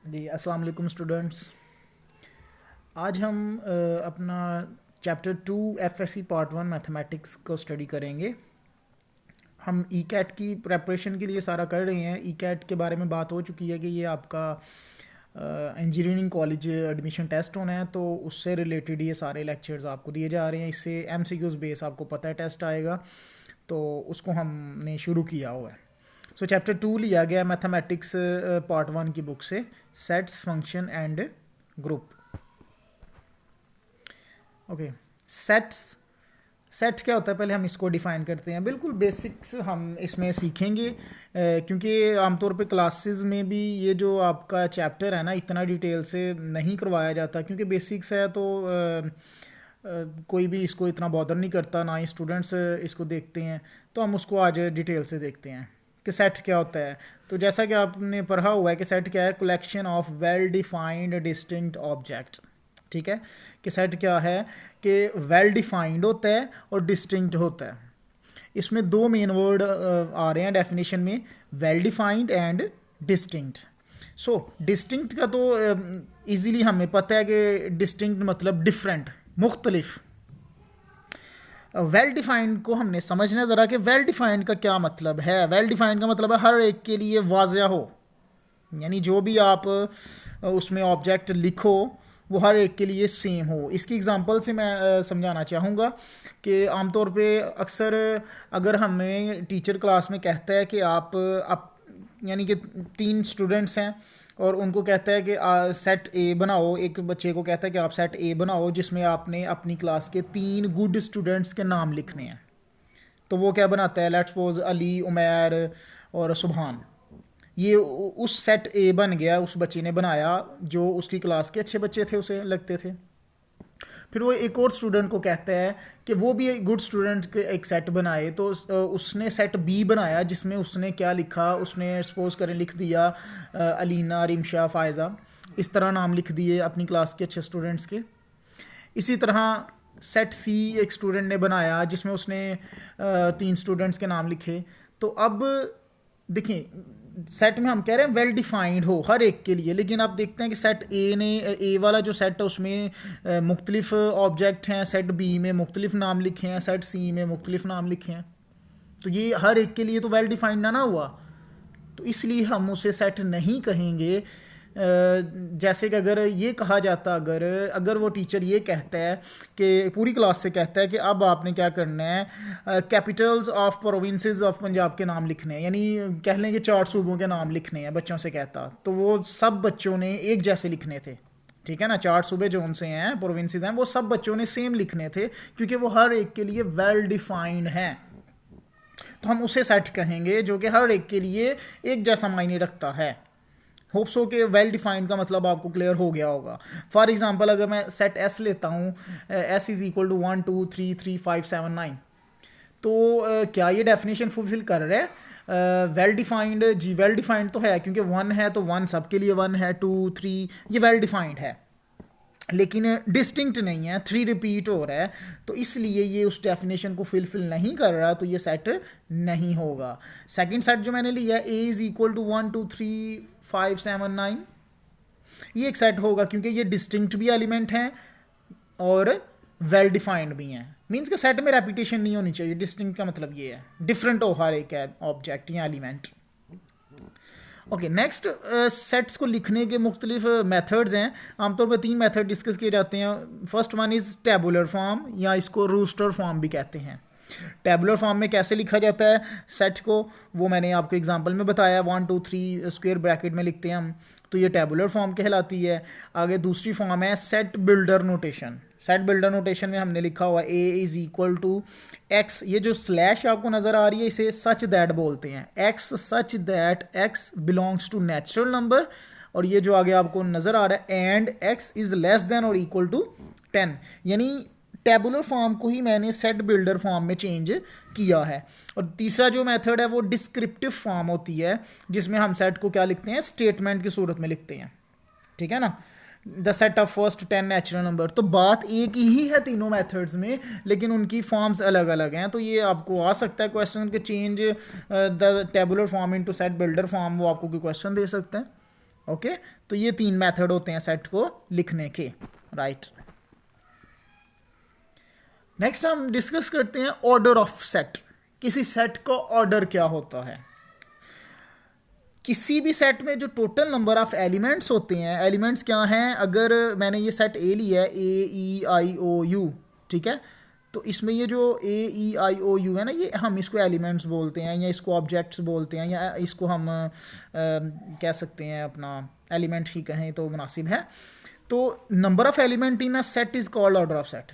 जी अस्सलाम वालेकुम स्टूडेंट्स। आज हम अपना चैप्टर 2 एफएससी पार्ट 1 मैथमेटिक्स को स्टडी करेंगे। हम ई कैट की प्रेपरेशन के लिए सारा कर रहे हैं। ई कैट के बारे में बात हो चुकी है कि ये आपका इंजीनियरिंग कॉलेज एडमिशन टेस्ट होना है, तो उससे रिलेटेड ये सारे लेक्चर्स आपको दिए जा रहे हैं। इससे एमसीक्यूज़ बेस आपको पता है टेस्ट आएगा, तो उसको हमने शुरू किया हुआ है। सो चैप्टर 2 लिया गया मैथमेटिक्स पार्ट 1 की बुक से, sets function and group. Okay, sets set क्या होता है पहले हम इसको डिफाइन करते हैं। बिल्कुल बेसिक्स हम इसमें सीखेंगे, क्योंकि आमतौर पे क्लासेस में भी ये जो आपका चैप्टर है ना, इतना डिटेल से नहीं करवाया जाता, क्योंकि बेसिक्स है तो कोई भी इसको इतना बॉदर नहीं करता, ना ही स्टूडेंट्स इसको देखते हैं। तो हम उसको आज डिटेल से देखते हैं कि सेट क्या होता है। तो जैसा कि आपने पढ़ा हुआ है कि सेट क्या है, collection of well defined distinct object. ठीक है, कि सेट क्या है कि वेल डिफाइंड होता है और डिस्टिंक्ट होता है। इसमें दो मेन वर्ड आ रहे हैं डेफिनेशन में, well defined and distinct. So distinct का तो इजीली हमें पता है कि डिस्टिंक्ट मतलब डिफरेंट, मुख्तलिफ। वेल डिफाइंड को हमने समझना ज़रा कि वेल डिफाइंड का क्या मतलब है। वेल डिफाइंड का मतलब है हर एक के लिए वाज़िया हो, यानी जो भी आप उसमें ऑब्जेक्ट लिखो वो हर एक के लिए सेम हो। इसकी एग्जांपल से मैं समझाना चाहूँगा कि आमतौर पे अक्सर अगर हमें टीचर क्लास में कहता है कि आप यानी कि 3 स्टूडेंट्स हैं और उनको कहता है कि सेट ए बनाओ, एक बच्चे को कहता है कि आप सेट ए बनाओ जिसमें आपने अपनी क्लास के 3 गुड स्टूडेंट्स के नाम लिखने हैं। तो वो क्या बनाता है, लेट्स सपोज अली, उमैर और सुबहान। ये उस सेट ए बन गया, उस बच्चे ने बनाया जो उसकी क्लास के अच्छे बच्चे थे, उसे लगते थे। फिर वो एक और स्टूडेंट को कहता है कि वो भी गुड स्टूडेंट के एक सेट बनाए, तो उसने सेट बी बनाया जिसमें उसने क्या लिखा, उसने सपोज करें लिख दिया अलीना, रिमशा, फ़ायज़ा, इस तरह नाम लिख दिए अपनी क्लास के अच्छे स्टूडेंट्स के। इसी तरह सेट सी एक स्टूडेंट ने बनाया जिसमें उसने 3 स्टूडेंट्स के नाम लिखे। तो अब देखिए, सेट में हम कह रहे हैं वेल डिफाइंड हो हर एक के लिए, लेकिन आप देखते हैं कि सेट ए वाला जो सेट है उसमें मुख्तलिफ ऑब्जेक्ट हैं, सेट बी में मुख्तलिफ नाम लिखे हैं, सेट सी में मुख्तलिफ नाम लिखे हैं। तो ये हर एक के लिए तो वेल डिफाइंड ना हुआ, तो इसलिए हम उसे सेट नहीं कहेंगे। जैसे कि अगर ये कहा जाता, अगर अगर वो टीचर ये कहता है कि पूरी क्लास से कहता है कि अब आपने क्या करना है, Capitals of provinces of Punjab के नाम लिखने हैं, यानी कह लें कि 4 सूबों के नाम लिखने हैं बच्चों से कहता, तो वो सब बच्चों ने एक जैसे लिखने थे। ठीक है ना, 4 सूबे जो उनसे हैं, प्रोविंसेस हैं, वो सब बच्चों ने सेम लिखने थे, क्योंकि वो हर एक के लिए वेल डिफाइंड हैं। तो हम उसे सेट कहेंगे जो कि हर एक के लिए एक जैसा मायने रखता है। होप सो के वेल डिफाइंड का मतलब आपको क्लियर हो गया होगा। फॉर एग्जांपल अगर मैं सेट एस लेता हूँ, एस इज इक्वल टू 1 2 3 3 5 7 9, तो क्या ये डेफिनेशन फुलफिल कर रहा है वेल डिफाइंड? जी वेल डिफाइंड तो है, क्योंकि 1 है तो 1 सबके लिए 1 है, 2 3 ये वेल डिफाइंड है, लेकिन डिस्टिंक्ट नहीं है, 3 रिपीट हो रहा है, तो इसलिए ये उस डेफिनेशन को फुलफिल नहीं कर रहा, तो ये सेट नहीं होगा। सेकंड सेट जो मैंने लिया, ए इज इक्वल टू 1 2 3 5 7 9, ये एक सेट होगा क्योंकि ये डिस्टिंक्ट भी एलिमेंट हैं और वेल डिफाइंड भी हैं। मीन्स के सेट में रेपिटेशन नहीं होनी चाहिए। डिस्टिंक्ट का मतलब ये है डिफरेंट हो हर एक ऑब्जेक्ट या एलिमेंट। ओके, नेक्स्ट सेट्स को लिखने के मुख्तलिफ मेथड्स हैं। आमतौर पर 3 मेथड डिस्कस किए जाते हैं। First one is tabular form, या इसको रूस्टर फॉर्म भी कहते हैं। टेबुलर फॉर्म में कैसे लिखा जाता है सेट को, वो मैंने आपको एग्जांपल में बताया, 1 2 3 स्क्वायर ब्रैकेट में लिखते हैं हम, तो ये टेबुलर फॉर्म कहलाती है। आगे दूसरी फॉर्म है set builder notation. Set builder notation में हमने लिखा हुआ ए इज इक्वल टू एक्स, ये जो स्लैश आपको नज़र आ रही है इसे सच दैट बोलते हैं, x such that x belongs to natural number, और ये जो आगे आपको नज़र आ रहा है and x is less than और इक्वल टू 10, यानी टेबुलर फॉर्म को ही मैंने सेट बिल्डर फॉर्म में चेंज किया है। और तीसरा जो मेथड है वो डिस्क्रिप्टिव फॉर्म होती है, जिसमें हम सेट को क्या लिखते हैं, स्टेटमेंट की सूरत में लिखते हैं। ठीक है ना, the set of first 10 natural number. तो बात एक ही है तीनों मेथड्स में, लेकिन उनकी फॉर्म्स अलग अलग हैं। तो ये आपको आ सकता है क्वेश्चन के change the tabular form into set builder form, वो आपको कोई क्वेश्चन दे सकते हैं। ओके, तो ये 3 मेथड होते हैं सेट को लिखने के, राइट। नेक्स्ट हम डिस्कस करते हैं ऑर्डर ऑफ सेट। किसी सेट का ऑर्डर क्या होता है? किसी भी सेट में जो टोटल नंबर ऑफ एलिमेंट्स होते हैं, एलिमेंट्स क्या हैं? अगर मैंने ये सेट ए लिया है, ए ई आई ओ यू, ठीक है, तो इसमें ये जो ए ई आई ओ यू है ना, ये हम इसको एलिमेंट्स बोलते हैं, या इसको ऑब्जेक्ट्स बोलते हैं, या इसको हम कह सकते हैं अपना एलिमेंट ही कहें तो मुनासिब है। तो number of element in a set is called order of set,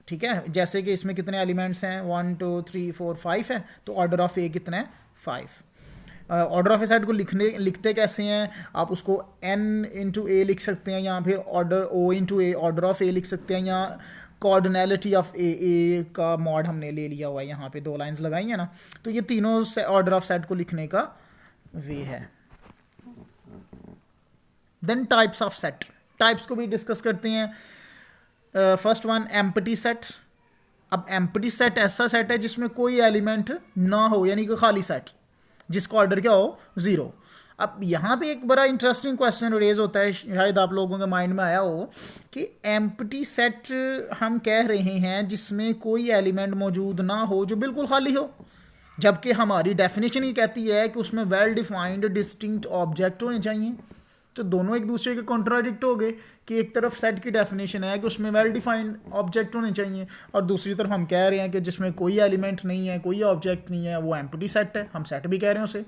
ठीक है। जैसे कि इसमें कितने एलिमेंट्स हैं, 1 2 3 4 5 है, तो ऑर्डर ऑफ ए कितना है? 5। ऑर्डर ऑफ ए सेट को लिखते कैसे हैं? आप उसको n इंटू ए लिख सकते हैं, या फिर order O into A, order of A लिख सकते हैं, या कॉर्डिनैलिटी ऑफ ए का मॉड हमने ले लिया हुआ है, यहाँ पे 2 लाइंस लगाई हैं ना। तो ये तीनों ऑर्डर ऑफ सेट को लिखने का वे है। Then types of set, types को भी डिस्कस करते हैं। First one empty set. अब एम्प्टी सेट ऐसा सेट है जिसमें कोई एलिमेंट ना हो, यानी कि खाली सेट जिसका ऑर्डर क्या हो? 0। अब यहाँ पे एक बड़ा इंटरेस्टिंग क्वेश्चन रेज होता है, शायद आप लोगों के माइंड में आया हो कि एम्प्टी सेट हम कह रहे हैं जिसमें कोई एलिमेंट मौजूद ना हो, जो बिल्कुल खाली हो, जबकि हमारी डेफिनेशन ही कहती है कि उसमें वेल डिफाइंड डिस्टिंक्ट ऑब्जेक्ट होने चाहिए। तो दोनों एक दूसरे के कॉन्ट्राडिक्ट हो गए कि एक तरफ सेट की डेफिनेशन है कि उसमें वेल डिफाइंड ऑब्जेक्ट होने चाहिए, और दूसरी तरफ हम कह रहे हैं कि जिसमें कोई एलिमेंट नहीं है, कोई ऑब्जेक्ट नहीं है, वो एम्प्टी सेट है, हम सेट भी कह रहे हैं उसे।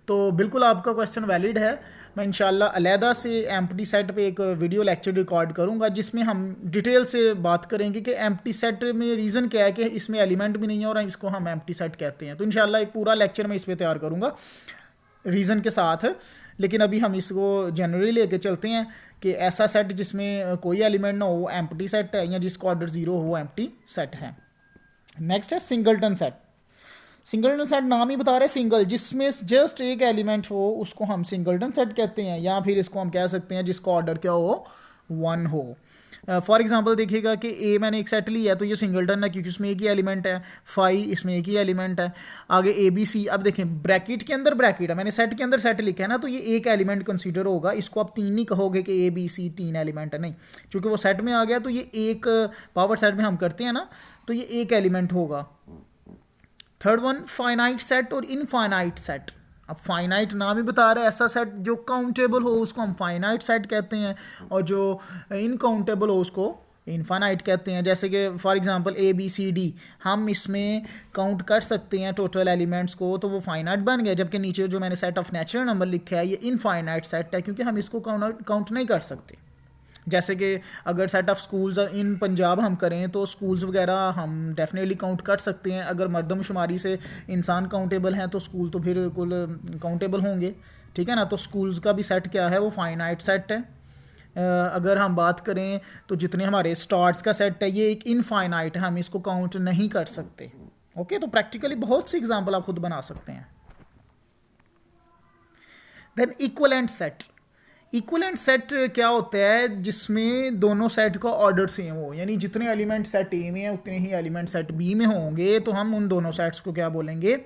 तो बिल्कुल आपका क्वेश्चन वैलिड है। मैं इंशाल्लाह अलहदा से एम्प्टी सेट पे एक वीडियो लेक्चर रिकॉर्ड करूंगा जिसमें हम डिटेल से बात करेंगे कि एम्प्टी सेट में रीज़न क्या है कि इसमें एलिमेंट भी नहीं है और इसको हम एम्प्टी सेट कहते हैं। तो इंशाल्लाह एक पूरा लेक्चर मैं इस पर तैयार करूंगा रीज़न के साथ। लेकिन अभी हम इसको जनरली लेके चलते हैं कि ऐसा सेट जिसमें कोई एलिमेंट ना हो एम्प्टी सेट है, या जिसका ऑर्डर 0 हो वो एम्प्टी सेट है। नेक्स्ट है सिंगलटन सेट। सिंगलटन सेट नाम ही बता रहे सिंगल, जिसमें जस्ट एक एलिमेंट हो उसको हम सिंगलटन सेट कहते हैं, या फिर इसको हम कह सकते हैं जिसका ऑर्डर क्या हो? 1 हो। फॉर एग्जांपल देखिएगा कि ए मैंने एक सेट लिया है तो ये सिंगलटन है क्योंकि उसमें एक ही एलिमेंट है, 5 इसमें एक ही एलिमेंट है, आगे ए बी सी। अब देखें ब्रैकेट के अंदर ब्रैकेट है, मैंने सेट के अंदर सेट लिखा है ना, तो ये एक एलिमेंट कंसीडर होगा। इसको आप 3 नहीं कहोगे कि ए बी सी 3 एलिमेंट है, नहीं, क्योंकि वो सेट में आ गया तो ये एक पावर सेट में हम करते हैं ना, तो ये एक एलिमेंट होगा। थर्ड वन फाइनाइट सेट और इनफाइनाइट सेट। अब फाइनाइट नाम ही बता रहा है ऐसा सेट जो काउंटेबल हो उसको हम फाइनाइट सेट कहते हैं, और जो इनकाउंटेबल हो उसको इनफाइनाइट कहते हैं। जैसे कि for example A B C D, हम इसमें काउंट कर सकते हैं टोटल एलिमेंट्स को, तो वो फाइनाइट बन गया, जबकि नीचे जो मैंने सेट ऑफ नेचुरल नंबर लिखा है ये इनफाइनाइट सेट है क्योंकि हम इसको काउंट नहीं कर सकते। जैसे कि अगर set of schools in Punjab हम करें तो स्कूल्स वगैरह हम डेफिनेटली काउंट कर सकते हैं। अगर मर्दमशुमारी से इंसान काउंटेबल हैं तो स्कूल तो फिर कुल काउंटेबल होंगे, ठीक है ना। तो स्कूल्स का भी सेट क्या है? वो फाइनाइट सेट है। अगर हम बात करें तो जितने हमारे स्टार्स का सेट है ये एक इनफाइनाइट है, हम इसको काउंट नहीं कर सकते। ओके, तो प्रैक्टिकली बहुत सी एग्जाम्पल आप खुद बना सकते हैं। Then equivalent set. Equivalent set क्या होता है? जिसमें दोनों सेट का ऑर्डर सेम हो, यानी जितने एलिमेंट सेट ए में है उतने ही एलिमेंट सेट बी में होंगे, तो हम उन दोनों सेट्स को क्या बोलेंगे?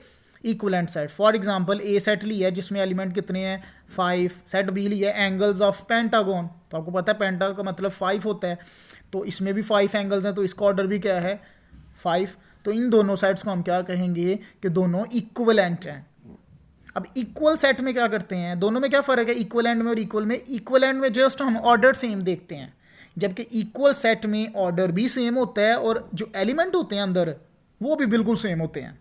Equivalent set. For example A set लिया है जिसमें एलिमेंट कितने हैं? 5। सेट बी लिया है एंगल्स ऑफ पेंटागन, तो आपको पता है पेंटागन का मतलब 5 होता है, तो इसमें भी 5 एंगल्स हैं, तो इसका ऑर्डर भी क्या है? 5। तो इन दोनों सेट्स को हम क्या कहेंगे कि दोनों इक्वलेंट हैं। अब इक्वल सेट में क्या करते हैं? दोनों में क्या फ़र्क है इक्वलेंट में और इक्वल में? इक्वलेंट में जस्ट हम ऑर्डर सेम देखते हैं, जबकि इक्वल सेट में ऑर्डर भी सेम होता है और जो एलिमेंट होते हैं अंदर वो भी बिल्कुल सेम होते हैं,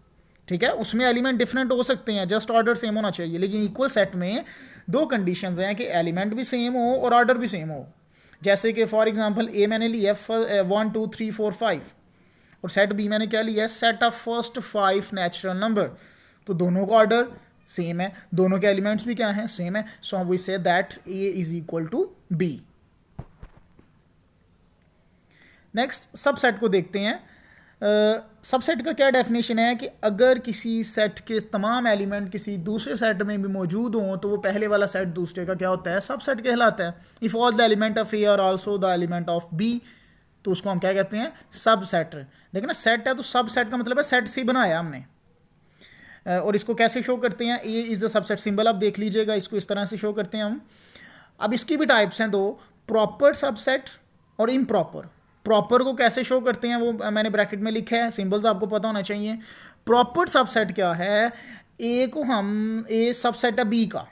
ठीक है। उसमें एलिमेंट डिफरेंट हो सकते हैं, जस्ट ऑर्डर सेम होना चाहिए। लेकिन इक्वल सेट में 2 कंडीशंस हैं कि एलिमेंट भी सेम हो और ऑर्डर भी सेम हो। जैसे कि फॉर एग्जांपल ए मैंने लिया 1 2 3 4 5 और सेट बी मैंने क्या लिया है? Set of first 5 natural number, तो दोनों का ऑर्डर सेम है, दोनों के एलिमेंट्स भी क्या हैं? सेम है। So we say that A is equal to B. Next subset को देखते हैं। सबसेट का क्या डेफिनेशन है कि अगर किसी सेट के तमाम एलिमेंट किसी दूसरे सेट में भी मौजूद हों तो वो पहले वाला सेट दूसरे का क्या होता है? सबसेट कहलाता है। If all the element of A are also the element of B, तो उसको हम क्या कहते हैं? सबसेट। देखिए ना, सेट है तो सबसेट का मतलब है सेट से बनाया हमने। और इसको कैसे शो करते हैं, A is the subset symbol आप देख लीजिएगा, इसको इस तरह से शो करते हैं हम। अब इसकी भी टाइप्स हैं दो, प्रॉपर सबसेट और इम्प्रॉपर। प्रॉपर को कैसे शो करते हैं वो मैंने ब्रैकेट में लिखा है, सिंबल्स आपको पता होना चाहिए। प्रॉपर सबसेट क्या है, ए को हम, ए सबसेट है बी का,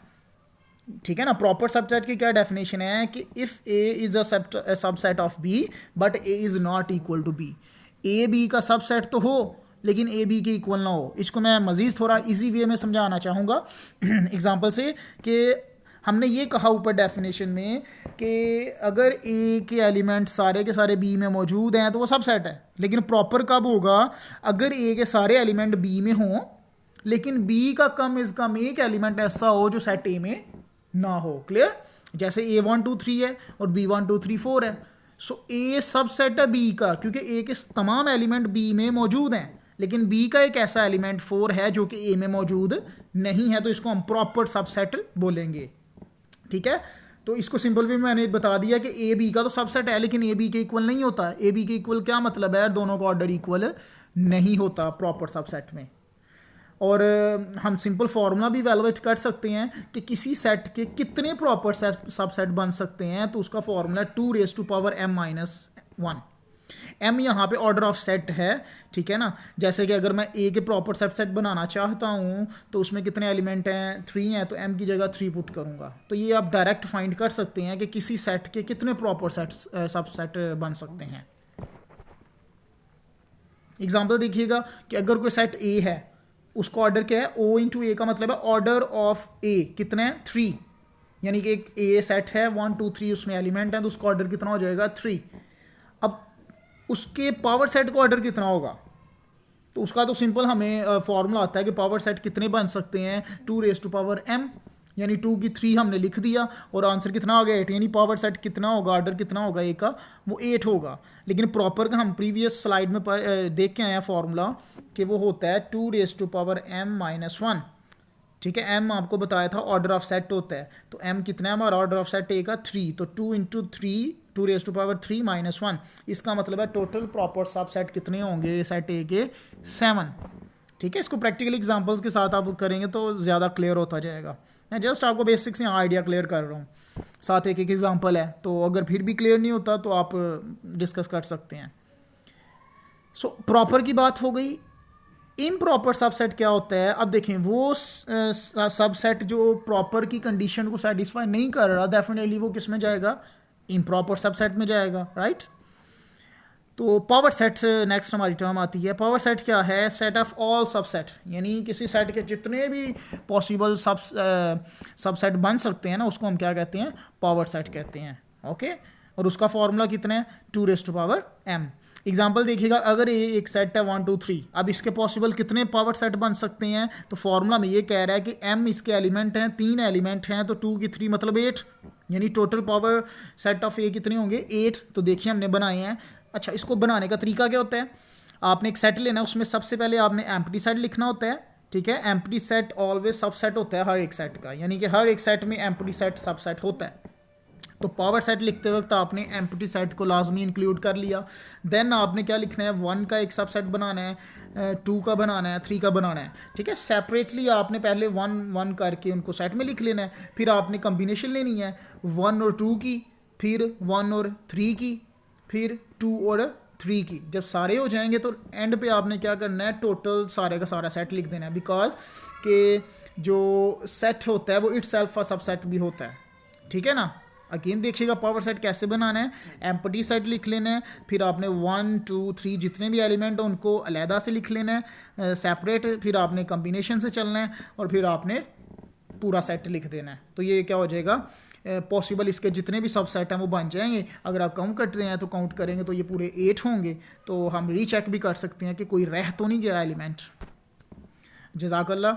ठीक है ना। प्रॉपर सबसेट की क्या डेफिनेशन है कि if A is a subset of B but A is not equal to B, A B का सबसेट तो हो लेकिन ए बी के इक्वल ना हो। इसको मैं मजीद थोड़ा इजी वे में समझाना चाहूँगा एग्जांपल से, कि हमने ये कहा ऊपर डेफिनेशन में कि अगर ए के एलिमेंट सारे के सारे बी में मौजूद हैं तो वो सबसेट है। लेकिन प्रॉपर कब होगा, अगर ए के सारे एलिमेंट बी में हों लेकिन बी का कम इज़ कम एक एलिमेंट ऐसा हो जो सेट ए में ना हो। क्लियर, जैसे A1 2 3 है और B1 2 3 4 है। सो ए सबसेट है बी का क्योंकि ए के तमाम एलिमेंट बी में मौजूद हैं, लेकिन बी का एक ऐसा एलिमेंट 4 है जो कि ए में मौजूद नहीं है, तो इसको हम प्रॉपर सबसेट बोलेंगे। ठीक है, तो इसको सिंपल वे में मैंने बता दिया कि ए बी का तो सबसेट है लेकिन ए बी के इक्वल नहीं होता। ए बी के इक्वल क्या मतलब है, दोनों का ऑर्डर इक्वल नहीं होता प्रॉपर सबसेट में। और हम सिंपल फार्मूला भी इवेलुएट कर सकते हैं कि किसी सेट के कितने प्रॉपर सबसेट बन सकते हैं, तो उसका फार्मूला 2⁻m-1। m यहाँ पे ऑर्डर ऑफ सेट है, ठीक है ना। जैसे कि अगर मैं a के प्रॉपर सबसेट बनाना चाहता हूँ तो उसमें कितने एलिमेंट हैं, 3 हैं, तो m की जगह 3 पुट करूँगा। तो ये आप डायरेक्ट फाइंड कर सकते हैं कि किसी सेट के कितने प्रॉपर सबसेट बन सकते हैं। एग्जाम्पल देखिएगा कि अगर कोई सेट a है, उसका ऑर्डर क्या है, O इंटू ए का मतलब है ऑर्डर ऑफ ए कितने हैं, 3। यानी कि एक ए सेट है 1 2 3, उसमें एलिमेंट है तो उसका ऑर्डर कितना हो जाएगा, 3। अब उसके पावर सेट का ऑर्डर कितना होगा, तो उसका तो सिंपल हमें फॉर्मूला आता है कि पावर सेट कितने बन सकते हैं, 2⁻m, यानी 2 की 3 हमने लिख दिया और आंसर कितना आ गया, 8। यानी पावर सेट कितना होगा, ऑर्डर कितना होगा ए का, वो 8 होगा। लेकिन प्रॉपर का हम प्रीवियस स्लाइड में देख के आए हैं फॉर्मूला कि वो होता है 2⁻m-1। ठीक है, m आपको बताया था ऑर्डर ऑफ सेट होता है, तो m कितना है हमारा ऑर्डर ऑफ सेट ए का, 3। तो 2 इंटू 3 2⁻3-1, इसका मतलब है टोटल प्रॉपर सब सेट कितने होंगे सेट ए के, 7। ठीक है, इसको प्रैक्टिकल एग्जांपल्स के साथ आप करेंगे तो ज़्यादा क्लियर होता जाएगा। मैं जस्ट आपको बेसिक्स यहाँ आइडिया क्लियर कर रहा हूँ, साथ एक एग्जांपल है, तो अगर फिर भी क्लियर नहीं होता तो आप डिस्कस कर सकते हैं। सो प्रॉपर की बात हो गई। इम्प्रॉपर सबसेट क्या होता है, अब देखें वो सबसेट जो प्रॉपर की कंडीशन को सेटिस्फाई नहीं कर रहा, डेफिनेटली वो किस में जाएगा, इम्प्रॉपर सबसेट में जाएगा, राइट। तो पावर सेट नेक्स्ट हमारी टर्म आती है। पावर सेट क्या है, सेट ऑफ ऑल सबसेट, यानी किसी सेट के जितने भी पॉसिबल सबसेट बन सकते हैं ना, उसको हम क्या कहते हैं, पावर सेट कहते हैं। ओके, और उसका फॉर्मूला कितना है, 2⁻m। एग्जाम्पल देखिएगा, अगर ये एक सेट है 1 2 3, अब इसके पॉसिबल कितने पावर सेट बन सकते हैं, तो फॉर्मूला में ये कह रहा है कि m इसके एलिमेंट हैं, 3 एलिमेंट हैं, तो 2 की 3 मतलब 8, यानी टोटल पावर सेट ऑफ ए कितने होंगे, 8। तो देखिए हमने बनाए हैं। अच्छा, इसको बनाने का तरीका क्या होता है, आपने एक सेट लेना है, उसमें सबसे पहले आपने एम्प्टी सेट लिखना होता है। ठीक है, एम्प्टी सेट ऑलवेज सबसेट होता है हर एक सेट का, यानी कि हर एक सेट में एम्प्टी सेट सबसेट होता है। तो पावर सेट लिखते वक्त आपने एम्प्टी सेट को लाजमी इंक्लूड कर लिया। देन आपने क्या लिखना है, 1 का एक सबसेट बनाना है, 2 का बनाना है, 3 का बनाना है। ठीक है, सेपरेटली आपने पहले 1 1 करके उनको सेट में लिख लेना है, फिर आपने कम्बिनेशन लेनी है 1 और 2 की, फिर 1 और 3 की, फिर 2 और 3 की। जब सारे हो जाएंगे तो एंड पे आपने क्या करना है, टोटल सारे का सारा सेट लिख देना है, बिकॉज के जो सेट होता है वो इटसेल्फ सबसेट भी होता है। ठीक है ना। अगेन देखिएगा पावर सेट कैसे बनाना है, एम्प्टी सेट लिख लेना है, फिर आपने 1 2 3 जितने भी एलिमेंट हैं उनको अलहदा से लिख लेना है सेपरेट, फिर आपने कम्बिनेशन से चलना है और फिर आपने पूरा सेट लिख देना है। तो ये क्या हो जाएगा, पॉसिबल इसके जितने भी सब सेट हैं वो बन जाएंगे। अगर आप काउंट करते हैं तो काउंट करेंगे तो ये पूरे 8 होंगे। तो हम रीचेक भी कर सकते हैं कि कोई रह तो नहीं गया एलिमेंट। जज़ाकल्लाह।